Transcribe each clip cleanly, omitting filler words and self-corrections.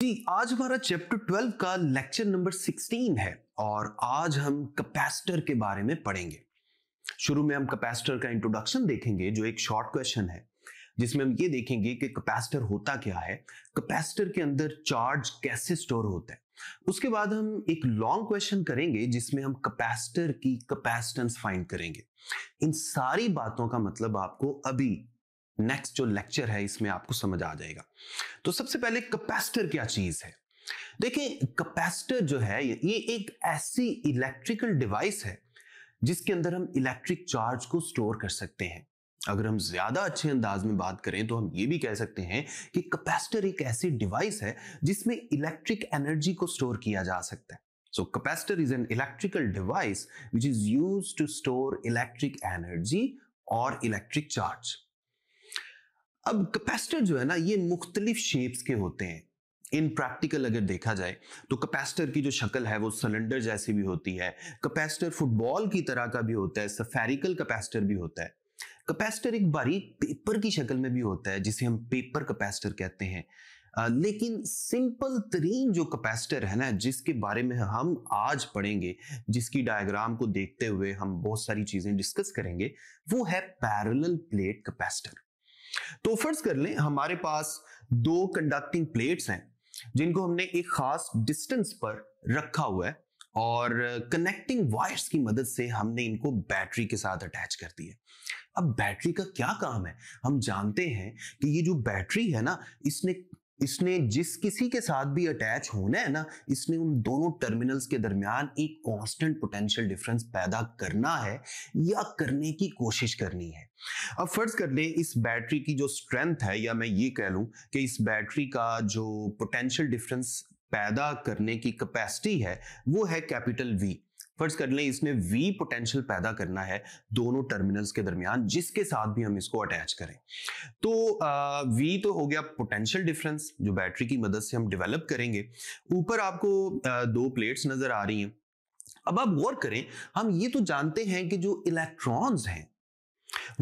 जी आज हमारा चैप्टर 12 का लेक्चर नंबर 16 है और आज हम कैपेसिटर के बारे में पढ़ेंगे। शुरू में हम कैपेसिटर का इंट्रोडक्शन देखेंगे जो एक शॉर्ट क्वेश्चन है जिसमें हम ये देखेंगे कि कैपेसिटर होता क्या है, कैपेसिटर के अंदर चार्ज कैसे स्टोर होता है। उसके बाद हम एक लॉन्ग क्वेश्चन करेंगे जिसमें हम कैपेसिटर की कैपेसिटेंस फाइंड करेंगे। इन सारी बातों का मतलब आपको अभी नेक्स्ट जो लेक्चर है इसमें आपको समझ आ जाएगा। तो सबसे पहले कैपेसिटर क्या चीज है। देखिए कैपेसिटर जो है ये एक ऐसी इलेक्ट्रिकल डिवाइस है जिसके अंदर हम इलेक्ट्रिक चार्ज को स्टोर कर सकते हैं। अगर हम ज्यादा अच्छे अंदाज में बात करें तो हम ये भी कह सकते हैं कि कैपेसिटर एक ऐसी डिवाइस है जिसमें इलेक्ट्रिक एनर्जी को स्टोर किया जा सकता है। So capacitor is an electrical device which is used to store electric energy or electric charge. अब कैपेसिटर जो है ना ये मुख्तलिफ शेप्स के होते हैं। इन प्रैक्टिकल अगर देखा जाए तो कैपेसिटर की जो शक्ल है वो सिलेंडर जैसी भी होती है। कैपेसिटर फुटबॉल की तरह का भी होता है, स्फेरिकल कैपेसिटर भी होता है। कैपेसिटर एक बारीक पेपर की शक्ल में भी होता है जिसे हम पेपर कैपेसिटर कहते हैं। लेकिन सिंपल तरीन जो कैपेसिटर है ना जिसके बारे में हम आज पढ़ेंगे, जिसकी डायग्राम को देखते हुए हम बहुत सारी चीजें डिस्कस करेंगे, वो है पैरेलल प्लेट कैपेसिटर। तो फर्ज कर लें हमारे पास दो कंडक्टिंग प्लेट्स हैं जिनको हमने एक खास डिस्टेंस पर रखा हुआ है और कनेक्टिंग वायर्स की मदद से हमने इनको बैटरी के साथ अटैच कर दिया। अब बैटरी का क्या काम है, हम जानते हैं कि ये जो बैटरी है ना इसने जिस किसी के साथ भी अटैच होना है ना, इसने उन दोनों टर्मिनल्स के दरमियान एक कांस्टेंट पोटेंशियल डिफरेंस पैदा करना है या करने की कोशिश करनी है। अब फर्ज कर लें इस बैटरी की जो स्ट्रेंथ है, या मैं ये कह लूं कि इस बैटरी का जो पोटेंशियल डिफरेंस पैदा करने की कैपेसिटी है वो है कैपिटल V। फर्ज कर लें इसने V पोटेंशियल पैदा करना है दोनों टर्मिनल्स के दरमियान जिसके साथ भी हम इसको अटैच करें। तो V तो हो गया पोटेंशियल डिफरेंस जो बैटरी की मदद से हम डेवलप करेंगे। ऊपर आपको दो प्लेट्स नजर आ रही हैं। अब आप गौर करें, हम ये तो जानते हैं कि जो इलेक्ट्रॉन्स हैं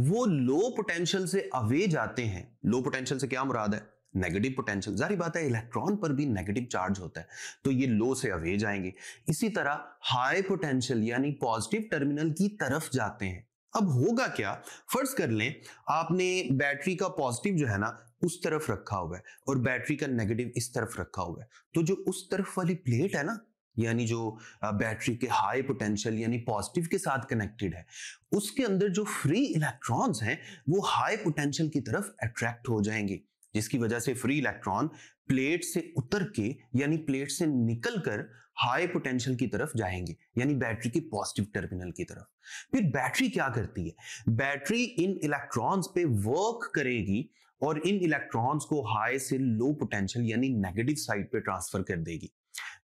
वो लो पोटेंशियल से अवे जाते हैं। लो पोटेंशियल से क्या मुराद है? Negative potential. जारी बात है इलेक्ट्रॉन पर भी नेगेटिव चार्ज होता है तो ये लो से अवे जाएंगे। इसी तरह हाई पोटेंशियल यानी पॉजिटिव टर्मिनल की तरफ जाते हैं। अब होगा क्या, फर्ज कर लें आपने बैटरी का पॉजिटिव जो है ना उस तरफ रखा हुआ है और बैटरी का नेगेटिव इस तरफ रखा हुआ है। तो जो उस तरफ वाली प्लेट है ना, यानी जो बैटरी के हाई पोटेंशियल यानी पॉजिटिव के साथ कनेक्टेड है, उसके अंदर जो फ्री इलेक्ट्रॉन्स हैं वो हाई पोटेंशियल की तरफ अट्रैक्ट हो जाएंगे, जिसकी वजह से फ्री इलेक्ट्रॉन प्लेट से उतर के यानी प्लेट से निकलकर हाई पोटेंशियल की तरफ जाएंगे यानी बैटरी के पॉजिटिव टर्मिनल की तरफ। फिर बैटरी क्या करती है, बैटरी इन इलेक्ट्रॉन्स पे वर्क करेगी और इन इलेक्ट्रॉन्स को हाई से लो पोटेंशियल यानी नेगेटिव साइड पे ट्रांसफर कर देगी।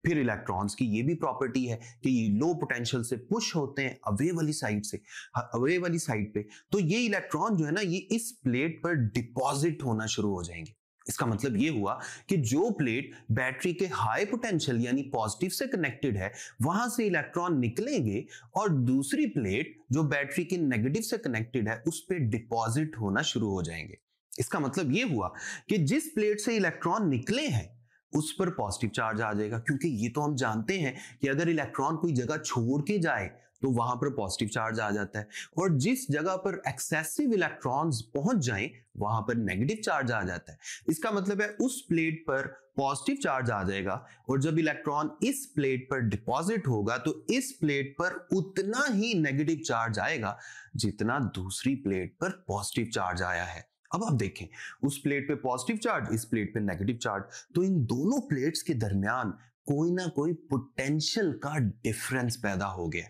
फिर इलेक्ट्रॉन्स की ये भी प्रॉपर्टी है कि ये लो पोटेंशियल से पुश होते हैं अवे वाली साइड पे, तो ये इलेक्ट्रॉन जो है ना ये इस प्लेट पर डिपॉजिट होना शुरू हो जाएंगे। इसका मतलब ये हुआ कि जो प्लेट बैटरी के हाई पोटेंशियल यानी पॉजिटिव से कनेक्टेड है वहां से इलेक्ट्रॉन निकलेंगे और दूसरी प्लेट जो बैटरी के नेगेटिव से कनेक्टेड है उस पर डिपॉजिट होना शुरू हो जाएंगे। इसका मतलब ये हुआ कि जिस प्लेट से इलेक्ट्रॉन निकले हैं उस पर पॉजिटिव चार्ज आ जाएगा, क्योंकि ये तो हम जानते हैं कि अगर इलेक्ट्रॉन कोई जगह छोड़ के जाए तो वहां पर पॉजिटिव चार्ज आ जाता है और जिस जगह पर एक्सेसिव इलेक्ट्रॉन्स पहुंच जाएं वहां पर नेगेटिव चार्ज आ जाता है। इसका मतलब है उस प्लेट पर पॉजिटिव चार्ज आ जाएगा और जब इलेक्ट्रॉन इस प्लेट पर डिपॉजिट होगा तो इस प्लेट पर उतना ही नेगेटिव चार्ज आएगा जितना दूसरी प्लेट पर पॉजिटिव चार्ज आया है। अब आप देखें उस प्लेट पे पॉजिटिव चार्ज, इस प्लेट पे नेगेटिव चार्ज, तो इन दोनों प्लेट्स के दरमियान कोई ना कोई पोटेंशियल का डिफरेंस पैदा हो गया।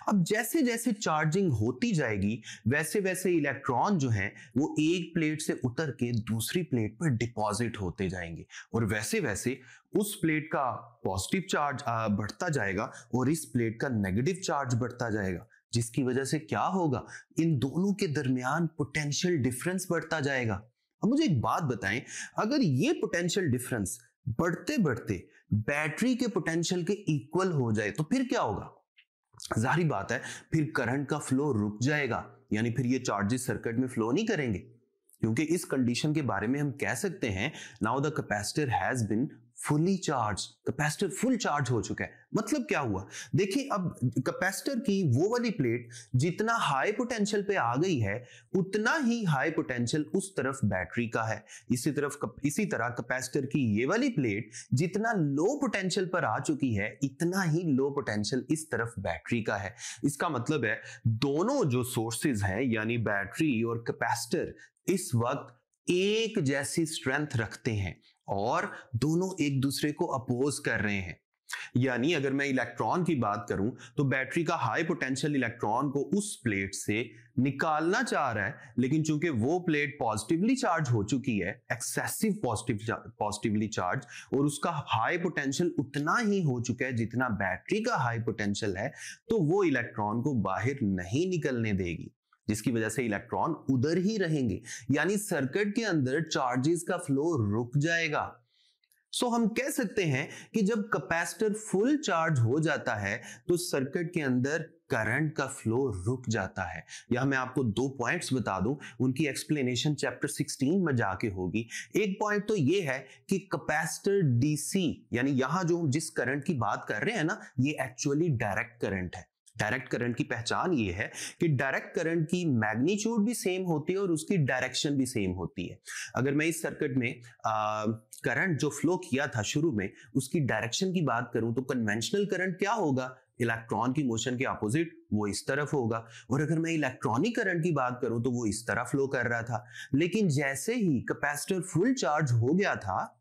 अब जैसे जैसे चार्जिंग होती जाएगी वैसे वैसे इलेक्ट्रॉन जो हैं वो एक प्लेट से उतर के दूसरी प्लेट पर डिपॉजिट होते जाएंगे और वैसे वैसे उस प्लेट का पॉजिटिव चार्ज बढ़ता जाएगा और इस प्लेट का नेगेटिव चार्ज बढ़ता जाएगा, जिसकी वजह से क्या होगा, इन दोनों के दरमियान पोटेंशियल डिफरेंस बढ़ता जाएगा। अब मुझे एक बात बताएं, अगर ये पोटेंशियल डिफरेंस बढ़ते बढ़ते बैटरी के पोटेंशियल के इक्वल हो जाए तो फिर क्या होगा? जाहिर बात है फिर करंट का फ्लो रुक जाएगा, यानी फिर ये चार्जेस सर्किट में फ्लो नहीं करेंगे। क्योंकि इस कंडीशन के बारे में हम कह सकते हैं now the capacitor has been fully charge, capacitor full charge हो चुका है। मतलब क्या हुआ, देखिए अब कैपेसिटर की वो वाली प्लेट जितना हाई पोटेंशियल पे आ गई है उतना ही हाई पोटेंशियल उस तरफ बैटरी का है। इसी तरह कैपेसिटर की ये वाली प्लेट जितना लो पोटेंशियल पर आ चुकी है इतना ही लो पोटेंशियल इस तरफ बैटरी का है। इसका मतलब है दोनों जो सोर्सेज हैं यानी बैटरी और कैपेसिटर इस वक्त एक जैसी स्ट्रेंथ रखते हैं और दोनों एक दूसरे को अपोज कर रहे हैं। यानी अगर मैं इलेक्ट्रॉन की बात करूं तो बैटरी का हाई पोटेंशियल इलेक्ट्रॉन को उस प्लेट से निकालना चाह रहा है, लेकिन चूंकि वो प्लेट पॉजिटिवली चार्ज हो चुकी है, एक्सेसिव पॉजिटिवली चार्ज, और उसका हाई पोटेंशियल उतना ही हो चुका है जितना बैटरी का हाई पोटेंशियल है, तो वो इलेक्ट्रॉन को बाहर नहीं निकलने देगी, जिसकी वजह से इलेक्ट्रॉन उधर ही रहेंगे। यानी सर्किट के अंदर चार्जेस का फ्लो रुक जाएगा। सो हम कह सकते हैं कि जब कैपेसिटर फुल चार्ज हो जाता है तो सर्किट के अंदर करंट का फ्लो रुक जाता है। यह मैं आपको 2 पॉइंट्स बता दूं, उनकी एक्सप्लेनेशन चैप्टर 16 में जाके होगी। एक पॉइंट तो यह है कि कैपेसिटर डीसी यानी यहां जो जिस करंट की बात कर रहे हैं ना, ये एक्चुअली डायरेक्ट करंट है। डायरेक्ट करंट की पहचान ये है कि डायरेक्ट करंट की मैग्नीट्यूड भी सेम होती है और उसकी डायरेक्शन भी सेम होती है। अगर मैं इस सर्किट में करंट जो फ्लो किया था शुरू में उसकी डायरेक्शन की बात करूं तो कन्वेंशनल करंट क्या होगा, इलेक्ट्रॉन की मोशन के अपोजिट वो इस तरफ होगा, और अगर मैं इलेक्ट्रॉनिक करंट की बात करूं तो वो इस तरह फ्लो कर रहा था। लेकिन जैसे ही कैपेसिटर फुल चार्ज हो गया था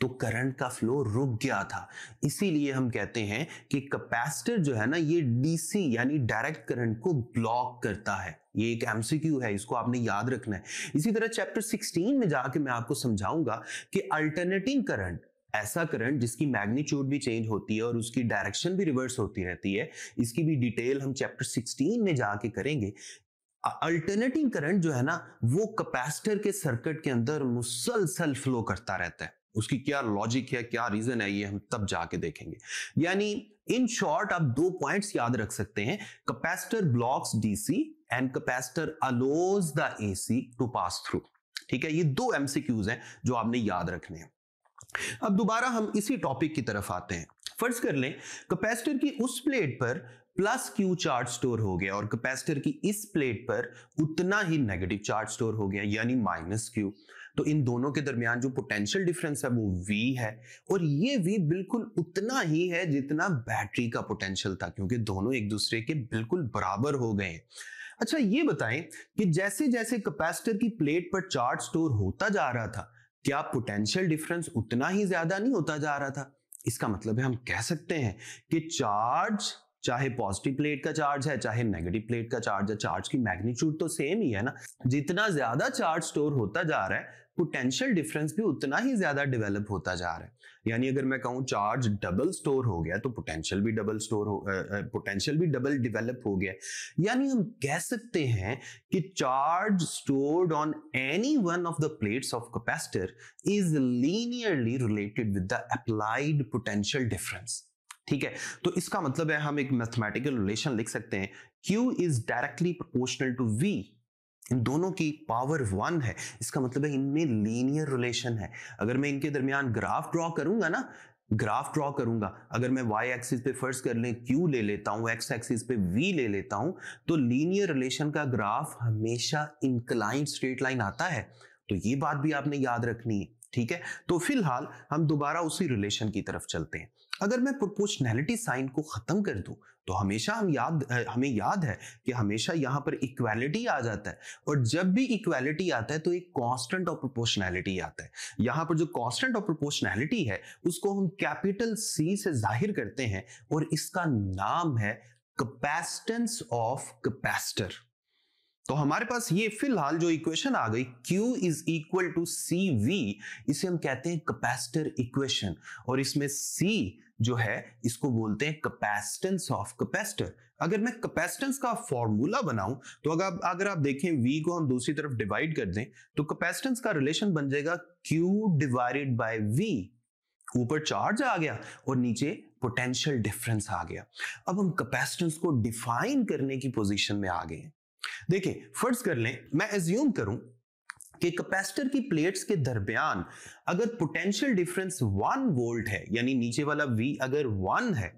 तो करंट का फ्लो रुक गया था। इसीलिए हम कहते हैं कि कैपेसिटर जो है ना ये डीसी यानी डायरेक्ट करंट को ब्लॉक करता है। ये एक एमसीक्यू है, इसको आपने याद रखना है। इसी तरह चैप्टर 16 में जाके मैं आपको समझाऊंगा कि अल्टरनेटिंग करंट, ऐसा करंट जिसकी मैग्नीट्यूड भी चेंज होती है और उसकी डायरेक्शन भी रिवर्स होती रहती है, इसकी भी डिटेल हम चैप्टर 16 में जाके करेंगे। अल्टरनेटिंग करंट जो है ना वो कैपेसिटर के सर्किट के अंदर मुसलसल फ्लो करता रहता है। उसकी क्या लॉजिक है, क्या रीजन है, ये हम तब जाके देखेंगे। यानी इन शॉर्ट आप 2 पॉइंट्स याद रख सकते हैं, capacitor blocks DC and capacitor allows the AC to pass through. ठीक है, ये 2 एमसीक्यूज हैं जो आपने याद रखने हैं। अब दोबारा हम इसी टॉपिक की तरफ आते हैं। फर्ज कर लें कैपेसिटर की उस प्लेट पर प्लस क्यू चार्ज स्टोर हो गया और कैपेसिटर की इस प्लेट पर उतना ही नेगेटिव चार्ज स्टोर हो गया यानी माइनस क्यू। तो इन दोनों के दरमियान जो पोटेंशियल डिफरेंस है वो V है, और ये V बिल्कुल उतना ही है जितना बैटरी का पोटेंशियल था, क्योंकि दोनों एक दूसरे के बिल्कुल बराबर हो गए हैं। अच्छा ये बताएं कि जैसे जैसे कैपेसिटर की प्लेट पर चार्ज स्टोर होता जा रहा था क्या पोटेंशियल डिफरेंस उतना ही ज्यादा नहीं होता जा रहा था? इसका मतलब है हम कह सकते हैं कि चार्ज चाहे पॉजिटिव प्लेट का चार्ज है चाहे नेगेटिव प्लेट का चार्ज है, चार्ज की मैग्नीट्यूड तो सेम ही है ना। जितना ज्यादा चार्ज स्टोर होता जा रहा है पोटेंशियल डिफरेंस भी उतना ही ज्यादा डेवलप होता जा रहा है। यानी अगर मैं कहूं चार्ज डबल स्टोर हो गया तो पोटेंशियल भी डबल डेवलप हो गया। यानी हम कह सकते हैं कि charge stored on any one of the plates of capacitor is linearly related with the applied potential difference. ठीक है, तो इसका मतलब है हम एक मैथमेटिकल रिलेशन लिख सकते हैं, Q is directly proportional to V। इन दोनों की पावर 1 है, इसका मतलब है इनमें लीनियर रिलेशन है। अगर मैं इनके दरमियान ग्राफ ड्रॉ करूंगा, अगर मैं y एक्सिस पे फर्स्ट कर लें Q ले लेता हूं, x एक्सिस पे V ले लेता हूं, तो लीनियर रिलेशन का ग्राफ हमेशा इंक्लाइंड स्ट्रेट लाइन आता है। तो ये बात भी आपने याद रखनी है। ठीक है, तो फिलहाल हम दोबारा उसी रिलेशन की तरफ चलते हैं। अगर मैं प्रोपोर्शनैलिटी साइन को खत्म कर दूं तो हमेशा हमें याद है कि हमेशा यहां पर इक्वालिटी आ जाता है, और जब भी इक्वालिटी आता है तो एक कांस्टेंट ऑफ प्रोपोर्शनैलिटी आता है। यहां पर जो कांस्टेंट ऑफ प्रोपोर्शनैलिटी है उसको हम कैपिटल C से जाहिर करते हैं और इसका नाम है कैपेसिटेंस ऑफ कैपेसिटर। तो हमारे पास ये फिलहाल जो इक्वेशन आ गई Q is equal to CV, इसे हम कहते हैं कैपेसिटर इक्वेशन, और इसमें C जो है इसको बोलते हैं कैपेसिटेंस ऑफ कैपेसिटर। अगर मैं कैपेसिटेंस का फॉर्मूला बनाऊं तो अगर आप देखें V को हम दूसरी तरफ डिवाइड कर दें तो कैपेसिटेंस का रिलेशन बन जाएगा Q डिवाइडेड बाय V। ऊपर चार्ज आ गया और नीचे पोटेंशियल डिफरेंस आ गया। अब हम कैपेसिटेंस को डिफाइन करने की पोजीशन में आ गए हैं। देखिए फर्ज कर लें, मैं एज्यूम करूं कि कैपेसिटर की प्लेट्स के दरमियान अगर पोटेंशियल डिफरेंस 1 वोल्ट है, यानी नीचे वाला V अगर 1 है,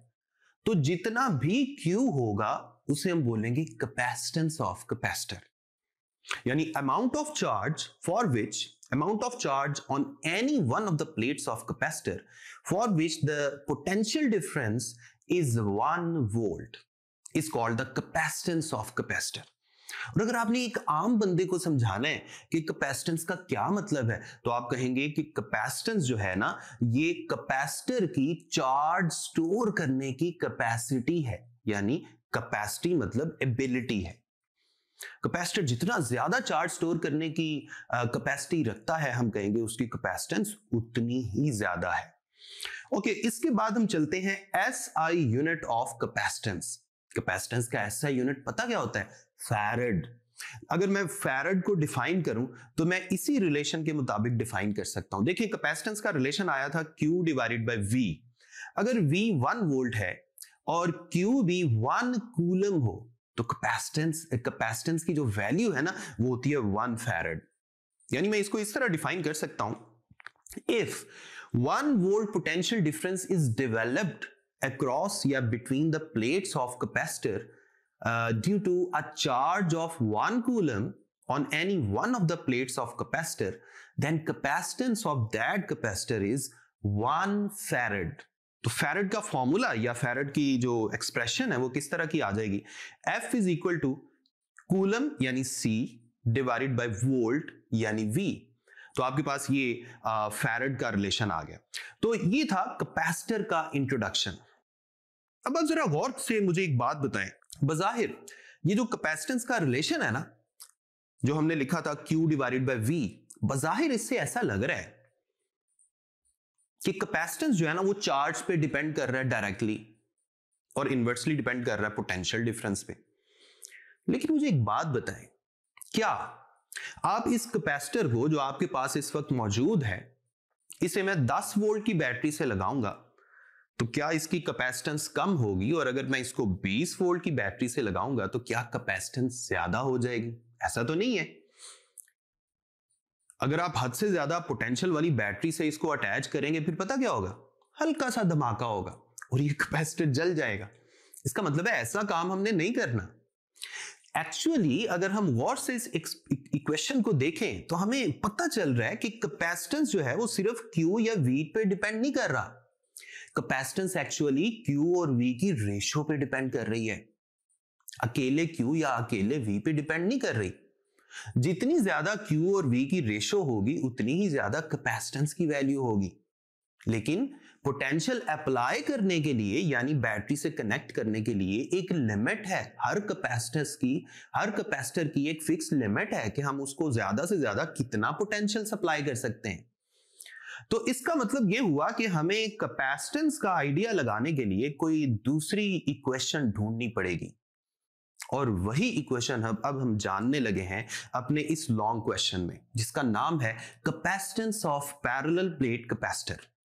तो जितना भी Q होगा उसे हम बोलेंगे कैपेसिटेंस ऑफ कैपेसिटर, यानी amount of charge on any one of the plates of capacitor for which the potential difference is 1 volt is called the capacitance of capacitor. और अगर आपने एक आम बंदे को समझाना है कि कैपेसिटेंस का क्या मतलब है, तो आप कहेंगे कि कैपेसिटेंस जो है ना, ये कैपेसिटर की चार्ज स्टोर करने की कैपेसिटी है, यानी कैपेसिटी मतलब एबिलिटी है। कैपेसिटर जितना ज्यादा चार्ज स्टोर करने की कैपेसिटी रखता है, हम कहेंगे उसकी कैपेसिटेंस उतनी ही ज्यादा है। ओके, इसके बाद हम चलते हैं SI unit of capacitance. Capacitance का SI यूनिट पता क्या होता है? फैरड। अगर मैं फैरड को डिफाइन करूं तो मैं इसी रिलेशन के मुताबिक डिफाइन कर सकता हूं। देखिए, कैपेसिटेंस का रिलेशन आया था Q डिवाइडेड बाय V। अगर V 1 वोल्ट है और Q भी 1 कूलम हो, तो कैपेसिटेंस की जो वैल्यू है ना, वो होती है 1 फैरड। यानी मैं इसको इस तरह डिफाइन कर सकता हूं, if 1 volt potential difference is developed across between the plates of capacitor due to a charge of 1 coulomb on any one of the plates of capacitor, then capacitance of that capacitor is 1 farad. तो farad का formula या farad की जो expression है वो किस तरह की आ जाएगी? F is equal to coulomb यानी C डिवाइडेड बाय वोल्ट यानी V। तो आपके पास ये फैरड का रिलेशन आ गया। तो ये था कैपेसिटर का इंट्रोडक्शन। अब आप जरा गौर से मुझे एक बात बताएं, बजाहिर ये जो कैपेसिटेंस का रिलेशन है ना, जो हमने लिखा था Q डिवाइडेड बाय V, बजाहिर इससे ऐसा लग रहा है कि कैपेसिटेंस जो है ना वो चार्ज पे डिपेंड कर रहा है डायरेक्टली और इनवर्सली डिपेंड कर रहा है पोटेंशियल डिफरेंस पे। लेकिन मुझे एक बात बताएं, क्या आप इस कैपेसिटर को जो आपके पास इस वक्त मौजूद है, इसे मैं 10 वोल्ट की बैटरी से लगाऊंगा तो क्या इसकी कैपेसिटेंस कम होगी? और अगर मैं इसको 20 वोल्ट की बैटरी से लगाऊंगा तो क्या कैपेसिटेंस ज्यादा हो जाएगी? ऐसा तो नहीं है। अगर आप हद से ज्यादा पोटेंशियल वाली बैटरी से इसको अटैच करेंगे, फिर पता क्या होगा? हल्का सा धमाका होगा और ये कैपेसिटर जल जाएगा। इसका मतलब है ऐसा काम हमने नहीं करना। एक्चुअली अगर हम गौर से इस इक्वेशन को देखें तो हमें पता चल रहा है कि कैपेसिटेंस जो है वो सिर्फ Q या V पे डिपेंड नहीं कर रहा। कैपेसिटेंस एक्चुअली Q और V की रेशो पे डिपेंड कर रही है, अकेले Q या अकेले V पे डिपेंड नहीं कर रही। जितनी ज्यादा Q और V की रेशो होगी उतनी ही ज्यादा कैपेसिटेंस की वैल्यू होगी। लेकिन पोटेंशियल अप्लाई करने के लिए यानी बैटरी से कनेक्ट करने के लिए एक लिमिट है। हर कैपेसिटर की एक फिक्स लिमिट है कि हम उसको ज्यादा से ज्यादा कितना पोटेंशियल सप्लाई कर सकते हैं। तो इसका मतलब यह हुआ कि हमें कैपेसिटेंस का आइडिया लगाने के लिए कोई दूसरी इक्वेशन ढूंढनी पड़ेगी, और वही इक्वेशन अब हम जानने लगे हैं अपने इस लॉन्ग क्वेश्चन में, जिसका नाम है capacitance of parallel plate capacitor.